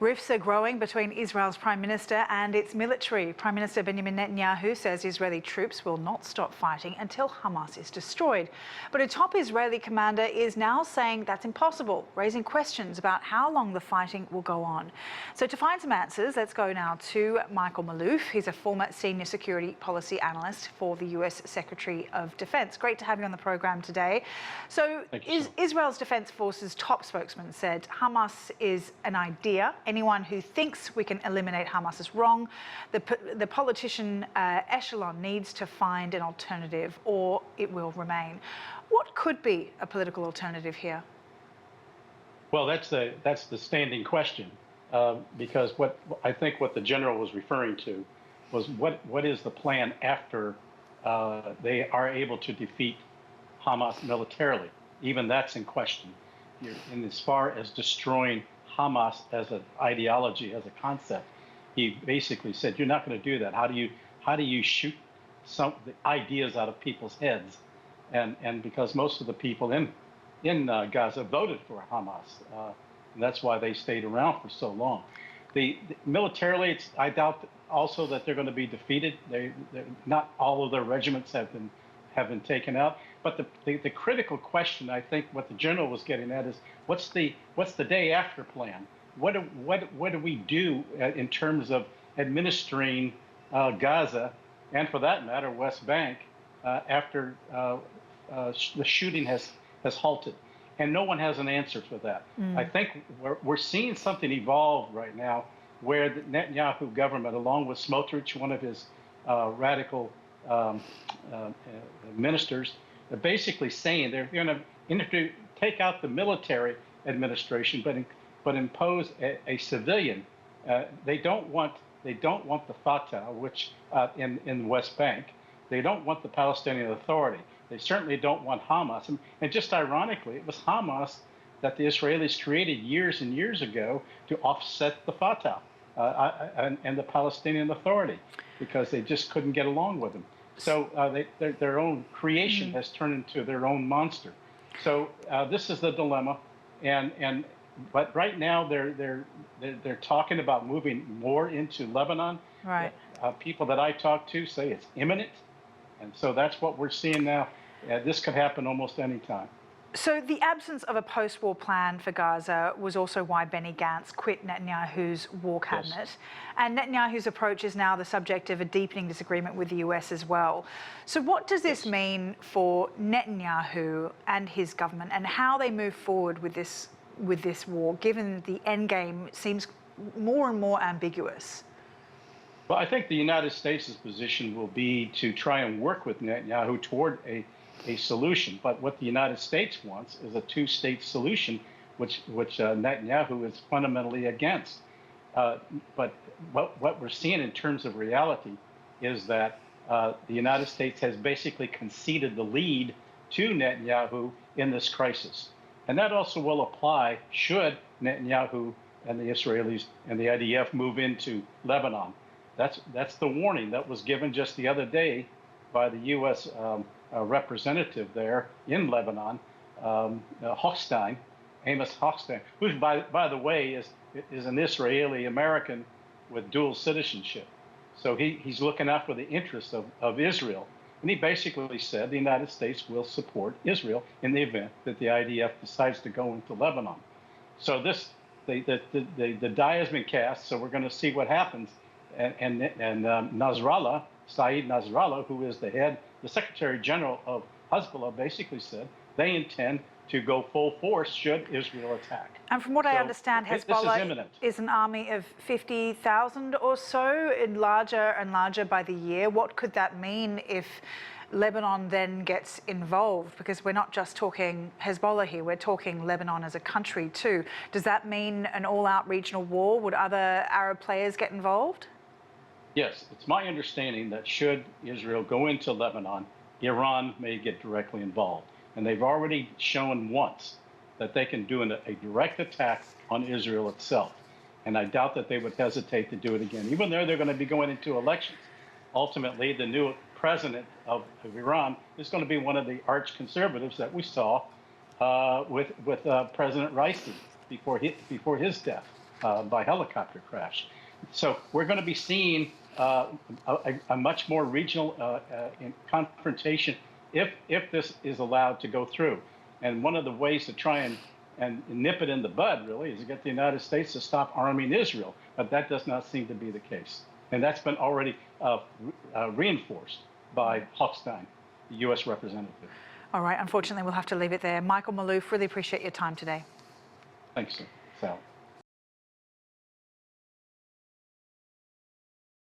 Rifts are growing between Israel's Prime Minister and its military. Prime Minister Benjamin Netanyahu says Israeli troops will not stop fighting until Hamas is destroyed. But a top Israeli commander is now saying that's impossible, raising questions about how long the fighting will go on. So to find some answers, let's go now to Michael Maloof. He's a former Senior Security Policy Analyst for the US Secretary of Defense. Great to have you on the program today. So Israel's Defense Forces top spokesman said Hamas is an idea. Anyone who thinks we can eliminate Hamas is wrong. The politician echelon needs to find an alternative or it will remain. What could be a political alternative here? Well, that's the standing question, because what the general was referring to was what is the plan after they are able to defeat Hamas militarily. Even that's in question. In as far as destroying Hamas as an ideology, as a concept, he basically said, "You're not going to do that. How do you shoot the ideas out of people's heads?" And because most of the people in Gaza voted for Hamas, and that's why they stayed around for so long. Militarily, I doubt also that they're going to be defeated. Not all of their regiments have been taken out. But the critical question, I think, what the general was getting at is what's the day after plan? What do we do in terms of administering Gaza, and for that matter, West Bank, after the shooting has halted? And no one has an answer for that. I think we're seeing something evolve right now where the Netanyahu government, along with Smotrich, one of his radical ministers, are basically saying they're going to take out the military administration, but impose a civilian. They don't want the Fatah, which in the West Bank. They don't want the Palestinian Authority. They certainly don't want Hamas. And just ironically, it was Hamas that the Israelis created years and years ago to offset the Fatah and the Palestinian Authority, because they just couldn't get along with them. So their own creation has turned into their own monster. So this is the dilemma, but right now they're talking about moving more into Lebanon. Right. People that I talk to say it's imminent, and so that's what we're seeing now. This could happen almost any time. So the absence of a post-war plan for Gaza was also why Benny Gantz quit Netanyahu's war cabinet. Yes. And Netanyahu's approach is now the subject of a deepening disagreement with the US as well. So what does this mean for Netanyahu and his government, and how they move forward with this war, given the endgame seems more and more ambiguous? Well, I think the United States' position will be to try and work with Netanyahu toward a solution. But what the United States wants is a two-state solution, which Netanyahu is fundamentally against. But what we're seeing in terms of reality is that the United States has basically conceded the lead to Netanyahu in this crisis. And that also will apply should Netanyahu and the Israelis and the IDF move into Lebanon. That's the warning that was given just the other day by the U.S. Representative there in Lebanon, Hochstein, Amos Hochstein, who, by the way, is an Israeli-American with dual citizenship. So he's looking out for the interests of Israel. And he basically said the United States will support Israel in the event that the IDF decides to go into Lebanon. So the die has been cast, so we're going to see what happens. And Nasrallah, Saeed Nasrallah, who is the Secretary General of Hezbollah, basically said they intend to go full force should Israel attack. And from what I understand, Hezbollah is an army of 50,000 or so, and larger by the year. What could that mean if Lebanon then gets involved? Because we're not just talking Hezbollah here, we're talking Lebanon as a country too. Does that mean an all-out regional war? Would other Arab players get involved? Yes, it's my understanding that should Israel go into Lebanon, Iran may get directly involved. And they've already shown once that they can do a direct attack on Israel itself. And I doubt that they would hesitate to do it again. Even though they're going to be going into elections. Ultimately, the new president of Iran is going to be one of the arch conservatives that we saw with President Raisi before his death. by helicopter crash. So we're going to be seeing a much more regional confrontation if this is allowed to go through. And one of the ways to try and nip it in the bud, really, is to get the United States to stop arming Israel. But that does not seem to be the case. And that's been already reinforced by Hochstein, the U.S. representative. All right, unfortunately, we'll have to leave it there. Michael Maloof, really appreciate your time today. Thanks, Sal.